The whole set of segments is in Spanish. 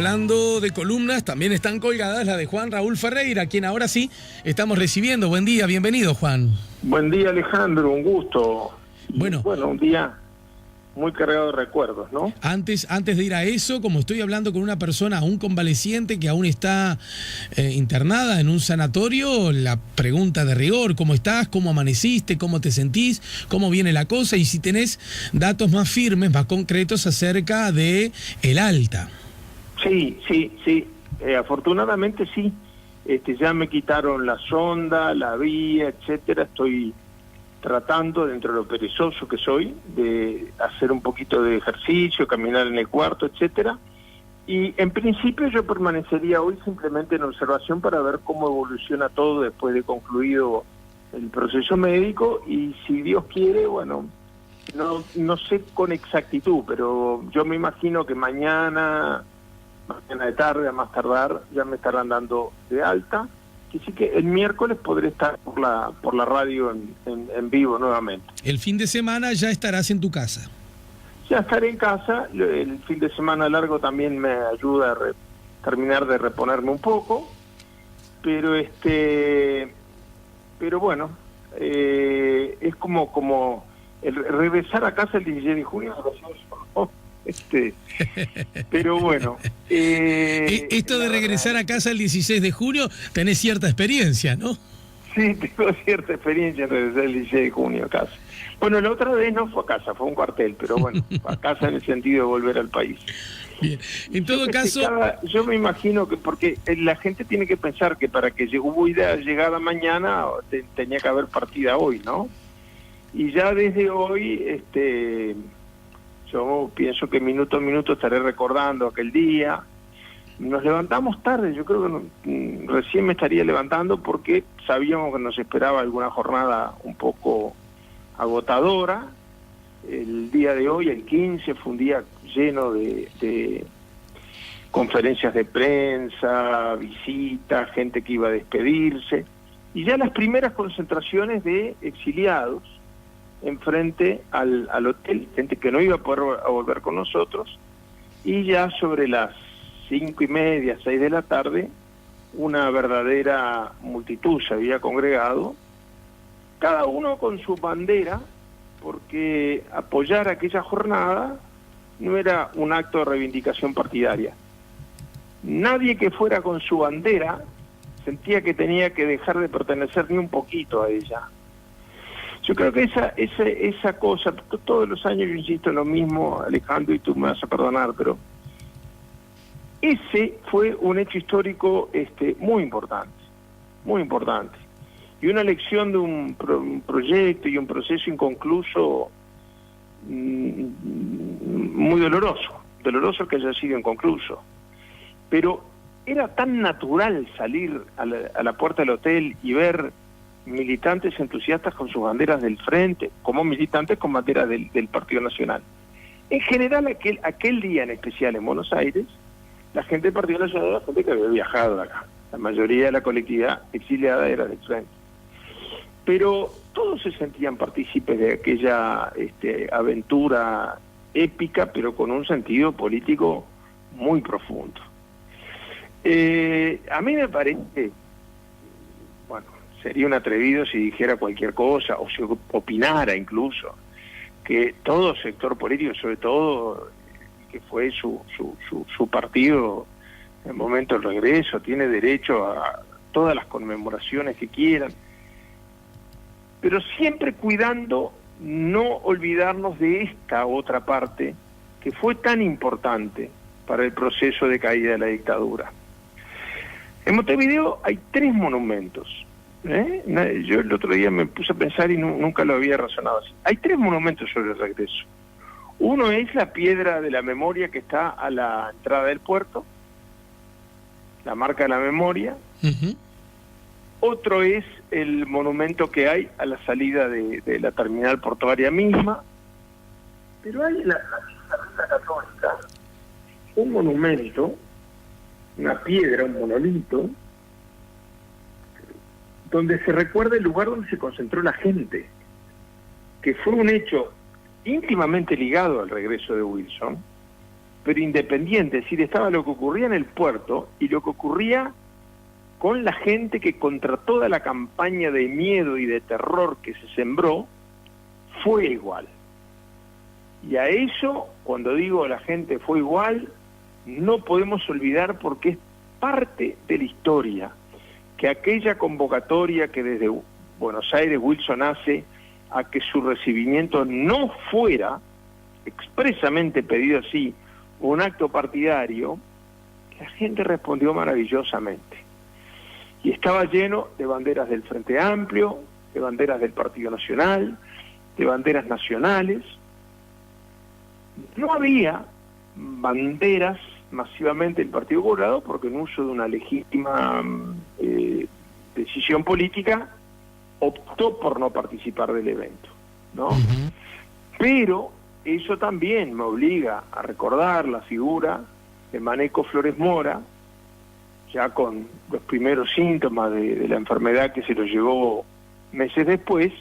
hablando de columnas, también están colgadas la de Juan Raúl Ferreira, quien ahora sí estamos recibiendo. Buen día, bienvenido, Juan. Buen día, Alejandro, un gusto. Bueno, un día muy cargado de recuerdos, ¿no? Antes de ir a eso, como estoy hablando con una persona, un convaleciente que aún está internada en un sanatorio, la pregunta de rigor: ¿cómo estás? ¿Cómo amaneciste? ¿Cómo te sentís? ¿Cómo viene la cosa? Y si tenés datos más firmes, más concretos acerca de el alta. Sí. Afortunadamente sí. Ya me quitaron la sonda, la vía, etcétera. Estoy tratando, dentro de lo perezoso que soy, de hacer un poquito de ejercicio, caminar en el cuarto, etcétera. Y en principio yo permanecería hoy simplemente en observación para ver cómo evoluciona todo después de concluido el proceso médico, y si Dios quiere, bueno, no sé con exactitud, pero yo me imagino que mañana de tarde, a más tardar, ya me estarán dando de alta. Así que el miércoles podré estar por la radio en vivo nuevamente. El fin de semana ya estarás en tu casa. Ya estaré en casa. El fin de semana largo también me ayuda a terminar de reponerme un poco. Pero bueno, es como el regresar a casa el 16 de junio. Pero bueno, esto de regresar a casa el 16 de junio, tenés cierta experiencia, ¿no? Sí, tengo cierta experiencia en regresar el 16 de junio a casa. Bueno, la otra vez no fue a casa, fue a un cuartel, pero bueno, a casa en el sentido de volver al país. Bien, en todo caso... Yo me imagino que, porque la gente tiene que pensar que para que hubiera llegada mañana, tenía que haber partida hoy, ¿no? Y ya desde hoy, yo pienso que minuto a minuto estaré recordando aquel día. Nos levantamos tarde, yo creo que recién me estaría levantando porque sabíamos que nos esperaba alguna jornada un poco agotadora. El día de hoy, el 15, fue un día lleno de conferencias de prensa, visitas, gente que iba a despedirse, y ya las primeras concentraciones de exiliados enfrente al hotel, gente que no iba a poder volver con nosotros. Y ya sobre las 5:30, 6 de la tarde, una verdadera multitud se había congregado, cada uno con su bandera, porque apoyar aquella jornada no era un acto de reivindicación partidaria. Nadie que fuera con su bandera sentía que tenía que dejar de pertenecer ni un poquito a ella. Yo creo que esa cosa, todos los años yo insisto en lo mismo, Alejandro, y tú me vas a perdonar, pero ese fue un hecho histórico muy importante, y una lección de un proyecto y un proceso inconcluso, muy doloroso que haya sido inconcluso. Pero era tan natural salir a la puerta del hotel y ver militantes entusiastas con sus banderas del frente, como militantes con banderas del Partido Nacional. En general, aquel día en especial en Buenos Aires, la gente del Partido Nacional era gente que había viajado de acá. La mayoría de la colectividad exiliada era del frente. Pero todos se sentían partícipes de aquella aventura épica, pero con un sentido político muy profundo. A mí me parece, bueno, sería un atrevido si dijera cualquier cosa, o si opinara incluso, que todo sector político, sobre todo que fue su partido en el momento del regreso, tiene derecho a todas las conmemoraciones que quieran, pero siempre cuidando no olvidarnos de esta otra parte que fue tan importante para el proceso de caída de la dictadura. En Montevideo hay 3 monumentos. Yo el otro día me puse a pensar y nunca lo había razonado así. Hay 3 monumentos sobre el regreso. Uno es la piedra de la memoria que está a la entrada del puerto, la marca de la memoria. Uh-huh. Otro es el monumento que hay a la salida de la terminal portuaria misma. Pero hay en la Iglesia Católica un monumento, una piedra, un monolito, donde se recuerda el lugar donde se concentró la gente, que fue un hecho íntimamente ligado al regreso de Wilson, pero independiente, es decir, estaba lo que ocurría en el puerto y lo que ocurría con la gente que contra toda la campaña de miedo y de terror que se sembró, fue igual. Y a eso, cuando digo la gente fue igual, no podemos olvidar porque es parte de la historia, que aquella convocatoria que desde Buenos Aires Wilson hace a que su recibimiento no fuera expresamente pedido así, un acto partidario, la gente respondió maravillosamente. Y estaba lleno de banderas del Frente Amplio, de banderas del Partido Nacional, de banderas nacionales. No había banderas masivamente del Partido Colorado porque en uso de una legítima decisión política optó por no participar del evento, ¿no? Uh-huh. Pero eso también me obliga a recordar la figura de Maneco Flores Mora, ya con los primeros síntomas de la enfermedad que se lo llevó meses después,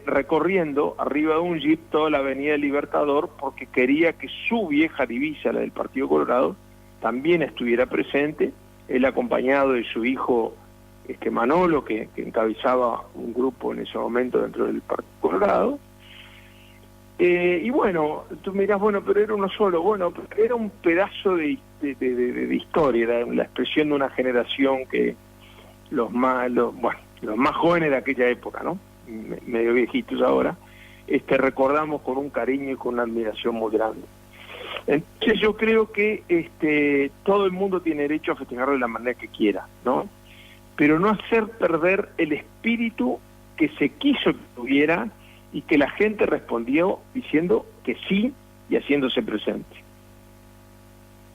recorriendo arriba de un jeep toda la avenida Libertador porque quería que su vieja divisa, la del Partido Colorado, también estuviera presente, él acompañado de su hijo Manolo, que encabezaba un grupo en ese momento dentro del Partido Colorado. Y bueno, tú mirás, bueno, pero era uno solo, bueno, era un pedazo de historia, era la expresión de una generación que los más jóvenes de aquella época, ¿no? Medio viejitos ahora, recordamos con un cariño y con una admiración muy grande. Entonces yo creo que todo el mundo tiene derecho a festejarlo de la manera que quiera, ¿no? Pero no hacer perder el espíritu que se quiso que tuviera y que la gente respondió diciendo que sí y haciéndose presente.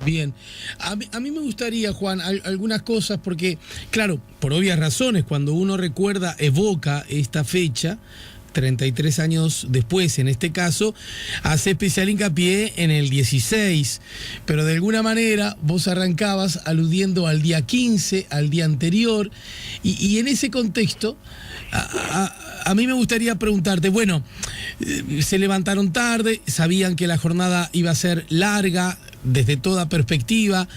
Bien, a mí me gustaría, Juan, algunas cosas, porque, claro, por obvias razones, cuando uno recuerda, evoca esta fecha, 33 años después, en este caso, hace especial hincapié en el 16, pero de alguna manera vos arrancabas aludiendo al día 15, al día anterior, y en ese contexto, a mí me gustaría preguntarte, bueno, se levantaron tarde, sabían que la jornada iba a ser larga, desde toda perspectiva,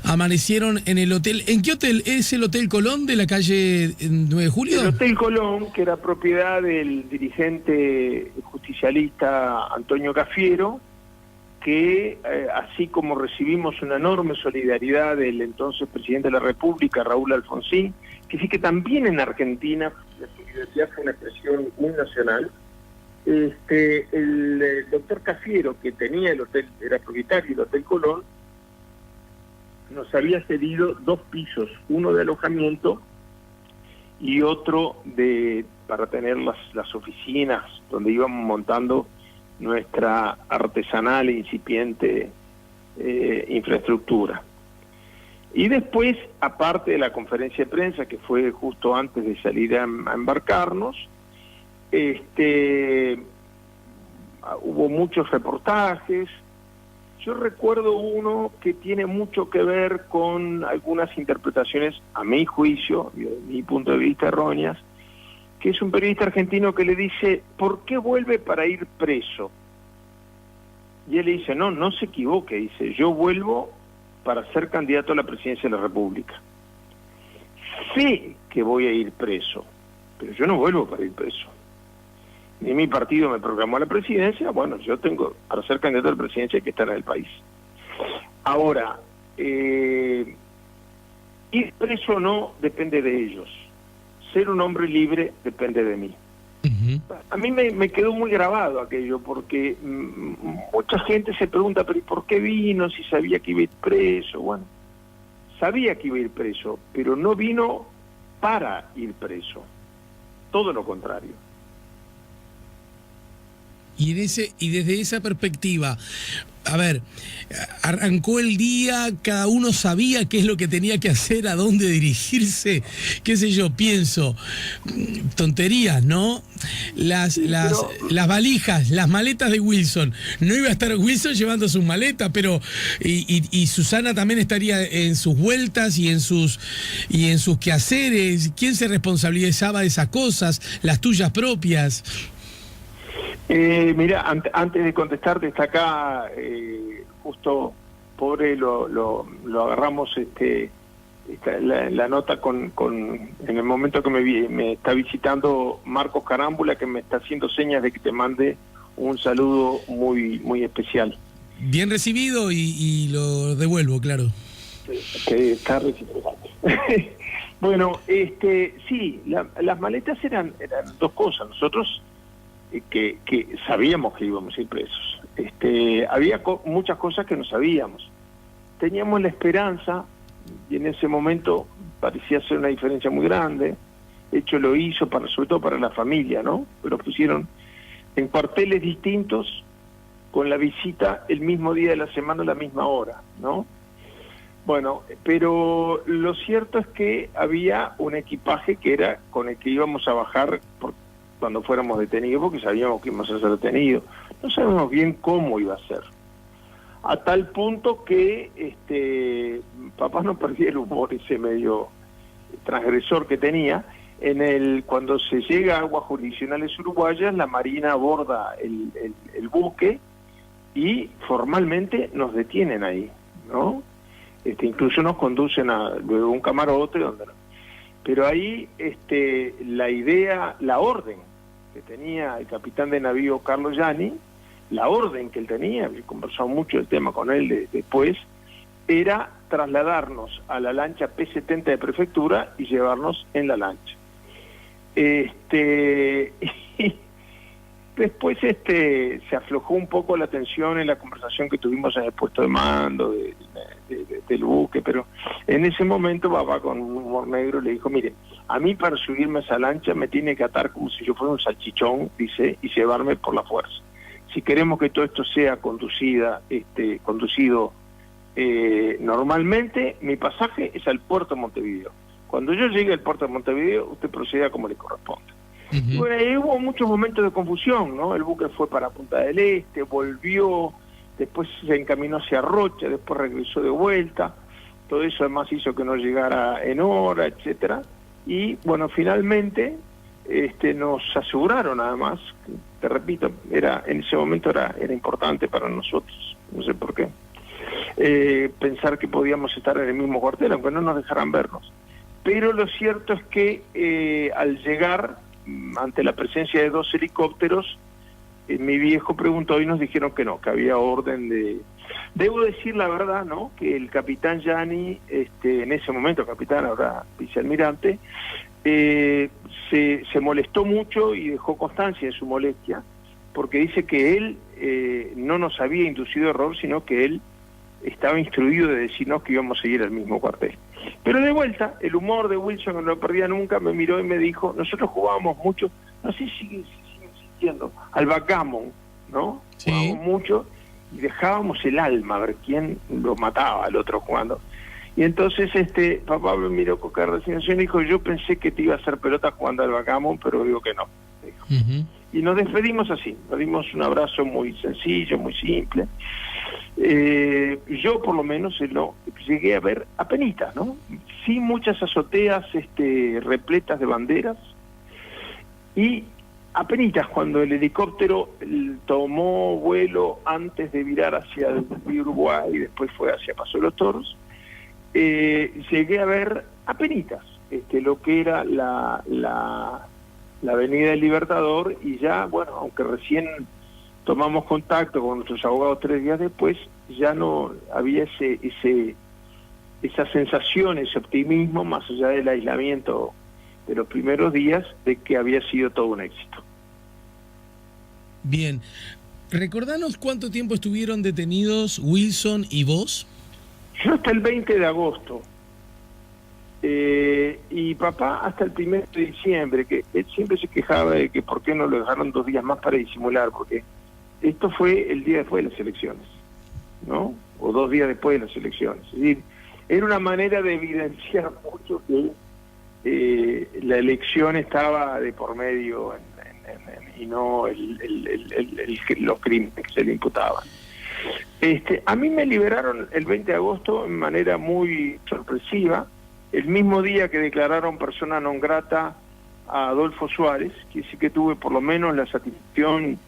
amanecieron en el hotel. ¿En qué hotel? ¿Es el Hotel Colón de la calle 9 de Julio? El Hotel Colón, que era propiedad del dirigente justicialista Antonio Cafiero, que así como recibimos una enorme solidaridad del entonces presidente de la República, Raúl Alfonsín, que sí que también en Argentina la solidaridad fue una expresión muy nacional. El doctor Cafiero, que tenía el hotel, era propietario del Hotel Colón, nos había cedido 2 pisos, uno de alojamiento y otro para tener las oficinas donde íbamos montando nuestra artesanal e incipiente infraestructura. Y después, aparte de la conferencia de prensa, que fue justo antes de salir a embarcarnos, hubo muchos reportajes. Yo recuerdo uno que tiene mucho que ver con algunas interpretaciones, a mi juicio, y desde mi punto de vista erróneas, que es un periodista argentino que le dice, ¿por qué vuelve para ir preso? Y él le dice, no se equivoque, dice, yo vuelvo para ser candidato a la presidencia de la República. Sé que voy a ir preso, pero yo no vuelvo para ir preso. Ni mi partido me proclamó a la presidencia, bueno, yo tengo, para ser candidato a la presidencia hay que estar en el país. Ahora, ir preso o no depende de ellos. Ser un hombre libre depende de mí. Uh-huh. A mí me quedó muy grabado aquello, porque mucha gente se pregunta, pero ¿y por qué vino si sabía que iba a ir preso? Bueno, sabía que iba a ir preso, pero no vino para ir preso. Todo lo contrario. Y desde esa perspectiva, a ver, arrancó el día, cada uno sabía qué es lo que tenía que hacer, a dónde dirigirse, qué sé yo, pienso, tonterías, ¿no? Las valijas, las maletas de Wilson, no iba a estar Wilson llevando sus maletas, pero y Susana también estaría en sus vueltas y en sus quehaceres. ¿Quién se responsabilizaba de esas cosas, las tuyas propias? Mira, antes de contestarte, está acá justo, pobre, lo agarramos la nota en el momento que me está visitando Marcos Carámbula, que me está haciendo señas de que te mande un saludo muy muy especial. Bien recibido y lo devuelvo, claro. Que está recibido. Bueno, sí, las maletas eran dos cosas. Nosotros que sabíamos que íbamos a ir presos. Había muchas cosas que no sabíamos. Teníamos la esperanza, y en ese momento parecía ser una diferencia muy grande. De hecho, lo hizo sobre todo para la familia, ¿no? Pero pusieron en cuarteles distintos, con la visita el mismo día de la semana a la misma hora, ¿no? Bueno, pero lo cierto es que había un equipaje que era con el que íbamos a bajar cuando fuéramos detenidos, porque sabíamos que íbamos a ser detenidos. No sabíamos bien cómo iba a ser. A tal punto que papá no perdía el humor, ese medio transgresor que tenía. Cuando se llega a aguas jurisdiccionales uruguayas, la Marina aborda el buque y formalmente nos detienen ahí, ¿no? Incluso nos conducen luego a un camarote, pero ahí la orden que tenía el capitán de navío Carlos Gianni, la orden que él tenía, he conversado mucho el tema con él después, era trasladarnos a la lancha P-70 de prefectura y llevarnos en la lancha. Después se aflojó un poco la tensión en la conversación que tuvimos en el puesto de mando del buque, pero en ese momento papá, con un humor negro, le dijo: mire, a mí para subirme a esa lancha me tiene que atar como si yo fuera un salchichón, dice, y llevarme por la fuerza. Si queremos que todo esto sea conducido normalmente, mi pasaje es al puerto de Montevideo. Cuando yo llegue al puerto de Montevideo, usted proceda como le corresponde. Uh-huh. Bueno, ahí hubo muchos momentos de confusión, ¿no? El buque fue para Punta del Este, volvió, después se encaminó hacia Rocha, después regresó de vuelta. Todo eso además hizo que no llegara en hora, etcétera. Y bueno, finalmente nos aseguraron, además, te repito, en ese momento era importante para nosotros, no sé por qué, pensar que podíamos estar en el mismo cuartel, aunque no nos dejaran vernos. Pero lo cierto es que al llegar, ante la presencia de 2 helicópteros, mi viejo preguntó y nos dijeron que no, que había orden de... Debo decir la verdad, ¿no?, que el capitán Gianni, en ese momento capitán, ahora vicealmirante, se molestó mucho y dejó constancia de su molestia, porque dice que él no nos había inducido error, sino que él estaba instruido de decirnos que íbamos a seguir al mismo cuartel. Pero de vuelta, el humor de Wilson, que no lo perdía nunca, me miró y me dijo: nosotros jugábamos mucho, no sé si sigue insistiendo, al backgammon, ¿no? Sí. Jugábamos mucho y dejábamos el alma a ver quién lo mataba al otro jugando. Y entonces papá me miró con cara de resignación y dijo: yo pensé que te iba a hacer pelota jugando al backgammon, pero digo que no. Uh-huh. Y nos despedimos así, nos dimos un abrazo muy sencillo, muy simple. Yo por lo menos lo llegué a ver apenitas, ¿no? Sí, muchas azoteas repletas de banderas, y apenitas cuando el helicóptero tomó vuelo antes de virar hacia el Uruguay y después fue hacia Paso de los Toros. Llegué a ver apenitas lo que era la Avenida del Libertador, y ya, bueno, aunque recién tomamos contacto con nuestros abogados 3 días después, ya no había esa sensación, ese optimismo, más allá del aislamiento de los primeros días, de que había sido todo un éxito. Bien. Recordanos cuánto tiempo estuvieron detenidos Wilson y vos. Yo hasta el 20 de agosto. Y papá hasta el 1 de diciembre, que él siempre se quejaba de que por qué no lo dejaron 2 días más para disimular, porque esto fue el día después de las elecciones, ¿no? O 2 días después de las elecciones. Es decir, era una manera de evidenciar mucho que la elección estaba de por medio y no los crímenes que se le imputaban. A mí me liberaron el 20 de agosto de manera muy sorpresiva, el mismo día que declararon persona non grata a Adolfo Suárez, que sí que tuve por lo menos la satisfacción.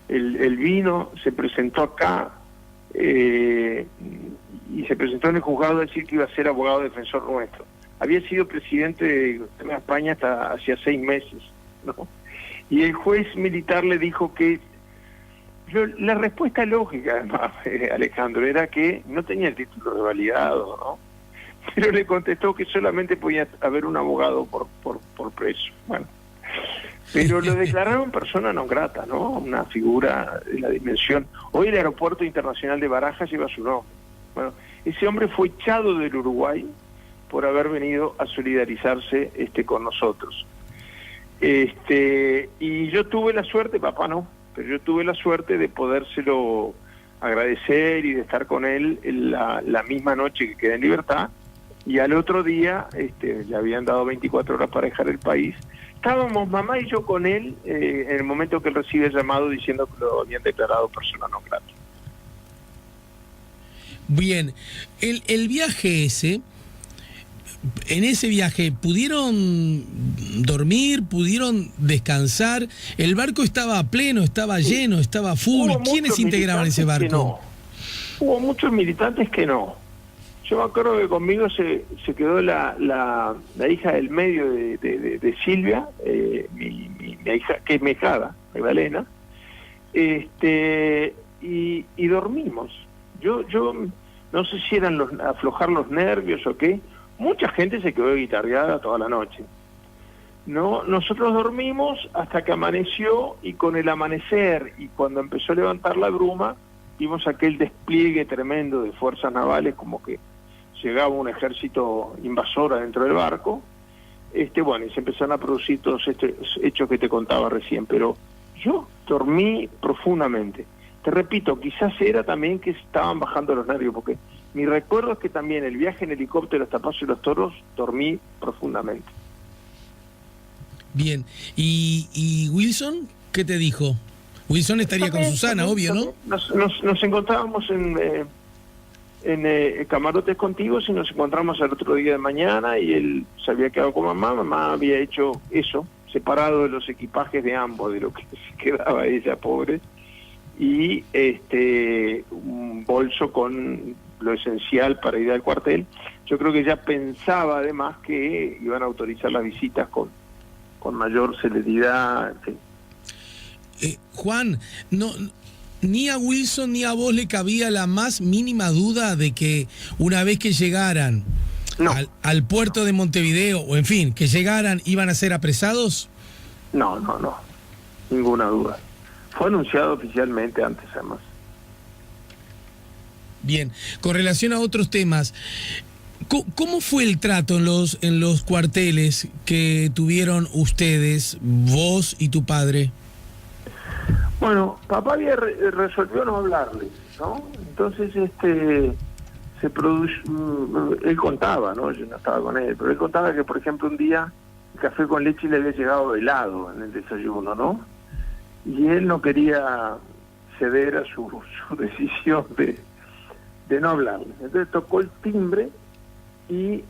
El vino se presentó acá, y se presentó en el juzgado a decir que iba a ser abogado defensor nuestro. Había sido presidente de España hasta hacía 6 meses, ¿no? Y el juez militar le dijo que la respuesta lógica, además, Alejandro, era que no tenía el título revalidado, ¿no? Pero le contestó que solamente podía haber un abogado por preso. Bueno, pero lo declararon persona non grata, ¿no? Una figura de la dimensión. Hoy el aeropuerto internacional de Barajas lleva su nombre. Bueno, ese hombre fue echado del Uruguay por haber venido a solidarizarse con nosotros. Y yo tuve la suerte, papá no, pero yo tuve la suerte de podérselo agradecer y de estar con él la misma noche que quedé en libertad, y al otro día le habían dado 24 horas para dejar el país. Estábamos mamá y yo con él en el momento que él recibe el llamado diciendo que lo habían declarado persona non grata. Bien, el viaje ese, en ese viaje, ¿pudieron dormir? ¿Pudieron descansar? ¿El barco estaba pleno, estaba lleno, estaba full? ¿Quiénes integraban ese barco? No. Hubo muchos militantes que no. Yo me acuerdo que conmigo se quedó la hija del medio de Silvia, mi hija, que es mejada, Magdalena, y dormimos. Yo no sé si eran aflojar los nervios o qué. Mucha gente se quedó guitarreada toda la noche. No, nosotros dormimos hasta que amaneció, y con el amanecer y cuando empezó a levantar la bruma, vimos aquel despliegue tremendo de fuerzas navales, como que llegaba un ejército invasor adentro del barco. Bueno, y se empezaron a producir todos estos hechos que te contaba recién, pero yo dormí profundamente. Te repito, quizás era también que estaban bajando los nervios, porque mi recuerdo es que también el viaje en helicóptero hasta Paso de los Toros dormí profundamente. Bien, ¿y Wilson qué te dijo? Wilson estaría con Susana, obvio, ¿no? Nos encontrábamos en camarotes contiguos y nos encontramos al otro día de mañana, y él se había quedado con mamá había hecho eso, separado de los equipajes de ambos, de lo que se quedaba ella, pobre, y un bolso con lo esencial para ir al cuartel. Yo creo que ella pensaba además que iban a autorizar las visitas con mayor celeridad, en fin. Juan, no, ni a Wilson ni a vos le cabía la más mínima duda de que una vez que llegaran al puerto de Montevideo, o en fin, que llegaran, iban a ser apresados? No, ninguna duda. Fue anunciado oficialmente antes, además. Bien, con relación a otros temas, ¿cómo fue el trato en los cuarteles que tuvieron ustedes, vos y tu padre? Bueno, papá resolvió no hablarles, ¿no? Entonces, él contaba, ¿no? Yo no estaba con él, pero él contaba que, por ejemplo, un día el café con leche le había llegado helado en el desayuno, ¿no? Y él no quería ceder a su decisión de no hablarle. Entonces tocó el timbre y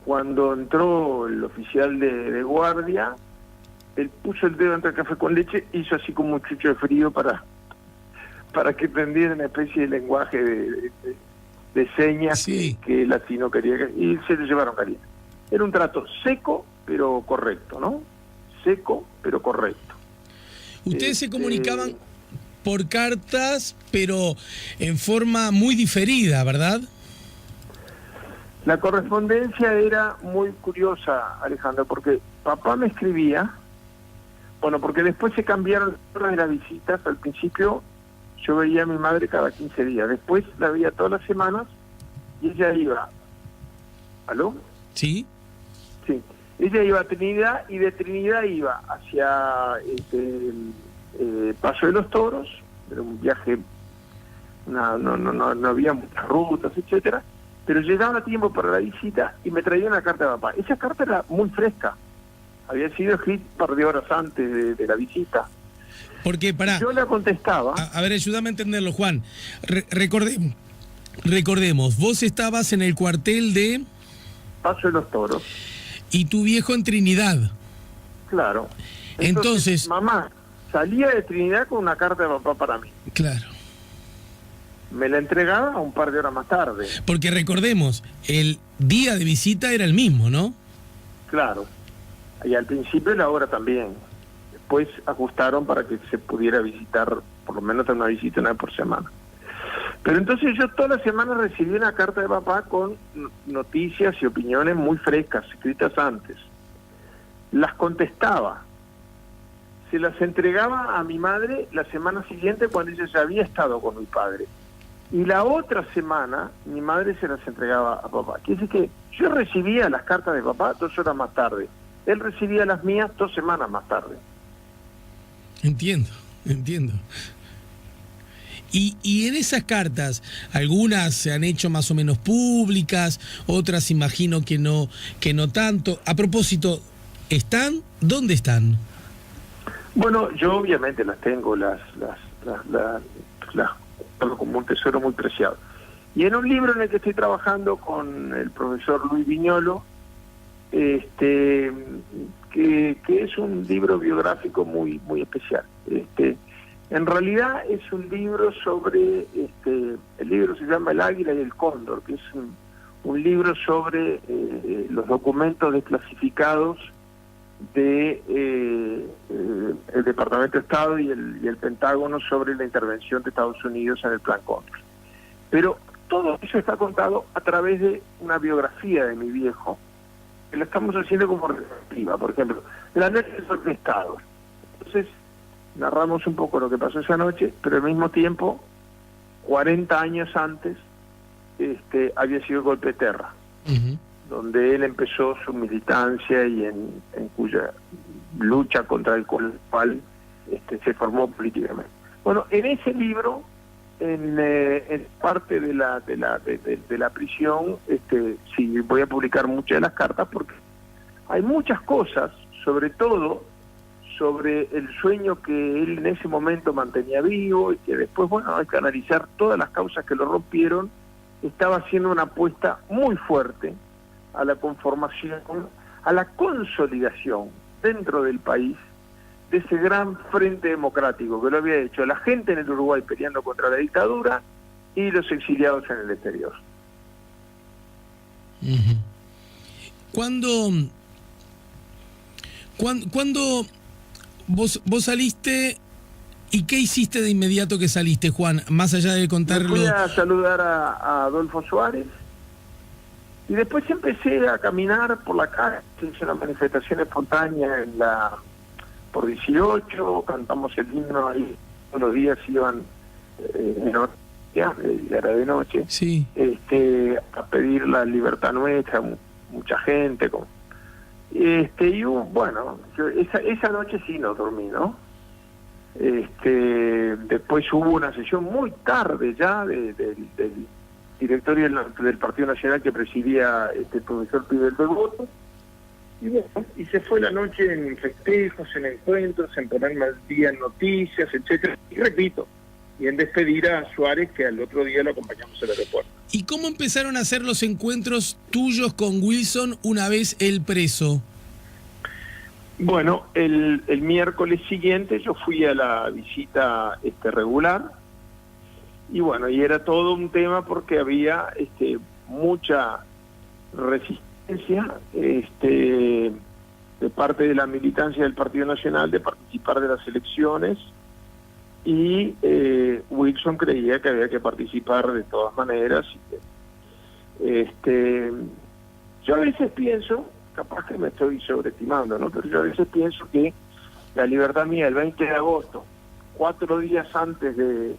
cuando entró el oficial de guardia, él puso el dedo entre el café con leche, hizo así como un chucho de frío para que entendiera una especie de lenguaje de señas, sí, que el latino quería, y se lo llevaron caliente. Era un trato seco pero correcto, ¿no? Seco pero correcto. Ustedes se comunicaban por cartas, pero en forma muy diferida, ¿verdad? La correspondencia era muy curiosa, Alejandro, porque papá me escribía, bueno, porque después se cambiaron las horas de las visitas. Al principio yo veía a mi madre cada 15 días, después la veía todas las semanas, y ella iba... ¿Aló? Sí. Sí, ella iba a Trinidad, y de Trinidad iba hacia Paso de los Toros. Era un viaje, no había muchas rutas, etcétera, pero llegaba a tiempo para la visita y me traía una carta de papá. Esa carta era muy fresca, había sido escrita un par de horas antes de la visita. Porque, yo la contestaba. A ver, ayúdame a entenderlo, Juan. Recordemos, vos estabas en el cuartel de Paso de los Toros. Y tu viejo en Trinidad. Claro. Entonces mamá salía de Trinidad con una carta de papá para mí. Claro. Me la entregaba un par de horas más tarde. Porque recordemos, el día de visita era el mismo, ¿no? Claro. Y al principio la hora también. Después ajustaron para que se pudiera visitar, por lo menos una visita una vez por semana. Pero entonces yo toda la semana recibí una carta de papá con noticias y opiniones muy frescas, escritas antes. Las contestaba. Se las entregaba a mi madre la semana siguiente cuando ella ya había estado con mi padre. Y la otra semana mi madre se las entregaba a papá. Quiere decir que yo recibía las cartas de papá 2 horas más tarde. Él recibía las mías 2 semanas más tarde. Entiendo. Y en esas cartas, algunas se han hecho más o menos públicas, otras imagino que no tanto. A propósito, ¿están? ¿Dónde están? Bueno, yo obviamente las tengo, las como un tesoro muy preciado. Y en un libro en el que estoy trabajando con el profesor Luis Viñolo, que es un libro biográfico muy especial. En realidad es un libro sobre, el libro se llama El Águila y el Cóndor, que es un libro sobre los documentos desclasificados de el Departamento de Estado y el Pentágono sobre la intervención de Estados Unidos en el Plan Cóndor. Pero todo eso está contado a través de una biografía de mi viejo, que la estamos haciendo como retrospectiva. Por ejemplo, la noche del golpe de Estado. Entonces, narramos un poco lo que pasó esa noche, pero al mismo tiempo, 40 años antes, había sido el golpe de Terra, donde él empezó su militancia y en cuya lucha contra el cual se formó políticamente. Bueno, en ese libro, en parte de la prisión, sí, voy a publicar muchas de las cartas porque hay muchas cosas, sobre todo sobre el sueño que él en ese momento mantenía vivo y que después, bueno, hay que analizar todas las causas que lo rompieron. Estaba haciendo una apuesta muy fuerte a la conformación, a la consolidación dentro del país de ese gran frente democrático que lo había hecho la gente en el Uruguay peleando contra la dictadura y los exiliados en el exterior. ¿Cuándo vos saliste y qué hiciste de inmediato que saliste, Juan? Más allá de contarlo. Me fui a saludar a Adolfo Suárez y después empecé a caminar por la calle. Hice una manifestación espontánea por 18, cantamos el himno ahí, todos los días iban ya era de noche, sí, a pedir la libertad nuestra, mucha gente y bueno, esa noche sí no dormí, ¿no? Después hubo una sesión muy tarde ya del directorio del Partido Nacional que presidía el profesor Pibel del Voto. Y bueno, y se fue la noche en festejos, en encuentros, en ponerme al día en noticias, etcétera. Y repito, y en despedir a Suárez, que al otro día lo acompañamos al aeropuerto. ¿Y cómo empezaron a hacer los encuentros tuyos con Wilson una vez él preso? Bueno, el miércoles siguiente yo fui a la visita regular, y bueno, y era todo un tema porque había mucha resistencia de parte de la militancia del Partido Nacional de participar de las elecciones, y Wilson creía que había que participar de todas maneras. Yo a veces pienso, capaz que me estoy sobreestimando, ¿no? Pero yo a veces pienso que la libertad mía el 20 de agosto, 4 días antes de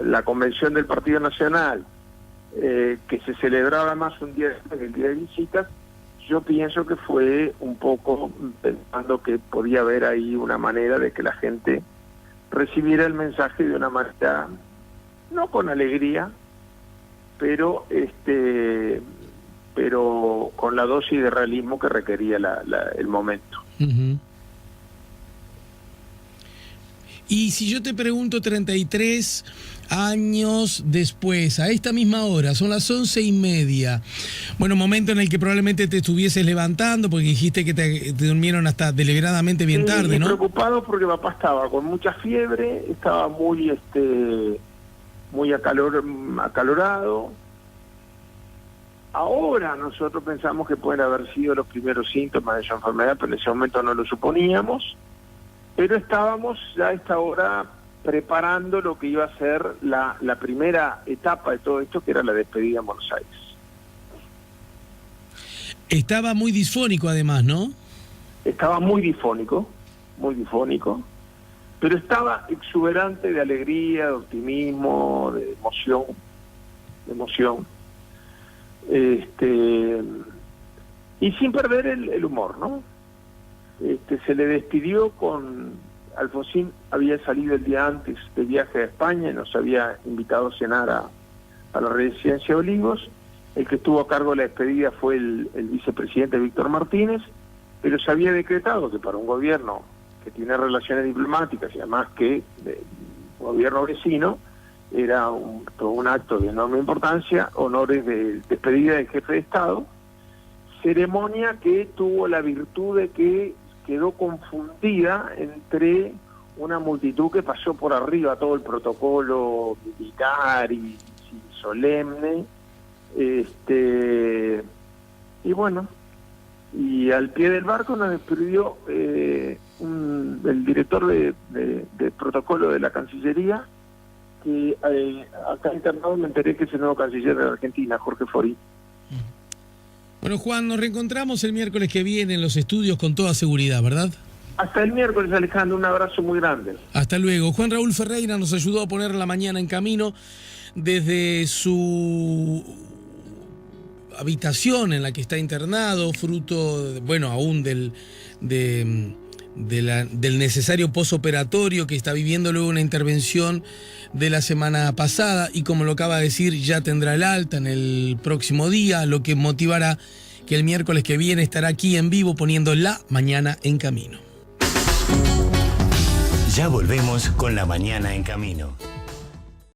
la convención del Partido Nacional, que se celebraba más un día después del día de visitas, yo pienso que fue un poco pensando que podía haber ahí una manera de que la gente recibiera el mensaje de una manera, no con alegría, pero con la dosis de realismo que requería el momento. Y si yo te pregunto 33 años después, a esta misma hora, son las 11:30, bueno, momento en el que probablemente te estuvieses levantando, porque dijiste que te durmieron hasta deliberadamente bien tarde, ¿no? Preocupado porque papá estaba con mucha fiebre, estaba muy acalorado. Ahora nosotros pensamos que pueden haber sido los primeros síntomas de esa enfermedad, pero en ese momento no lo suponíamos, pero estábamos ya a esta hora preparando lo que iba a ser la primera etapa de todo esto, que era la despedida en Buenos Aires. Estaba muy disfónico además, ¿no? Estaba muy difónico, pero estaba exuberante de alegría, de optimismo, de emoción. Y sin perder el humor, ¿no? Se le despidió Alfonsín había salido el día antes de viaje a España y nos había invitado a cenar a la residencia de Olivos. El que estuvo a cargo de la despedida fue el vicepresidente Víctor Martínez, pero se había decretado que para un gobierno que tiene relaciones diplomáticas y además que gobierno vecino, era todo un acto de enorme importancia, honores de despedida del jefe de Estado, ceremonia que tuvo la virtud de que quedó confundida entre una multitud que pasó por arriba todo el protocolo militar y solemne, y bueno, y al pie del barco nos despidió el director de protocolo de la Cancillería, que acá internado me enteré que es el nuevo canciller de Argentina, Jorge Fori. Bueno, Juan, nos reencontramos el miércoles que viene en los estudios con toda seguridad, ¿verdad? Hasta el miércoles, Alejandro, un abrazo muy grande. Hasta luego. Juan Raúl Ferreira nos ayudó a poner la mañana en camino desde su habitación en la que está internado, fruto, bueno, aún del necesario posoperatorio que está viviendo luego una intervención de la semana pasada, y como lo acaba de decir, ya tendrá el alta en el próximo día, lo que motivará que el miércoles que viene estará aquí en vivo poniendo la mañana en camino. Ya volvemos con la mañana en camino.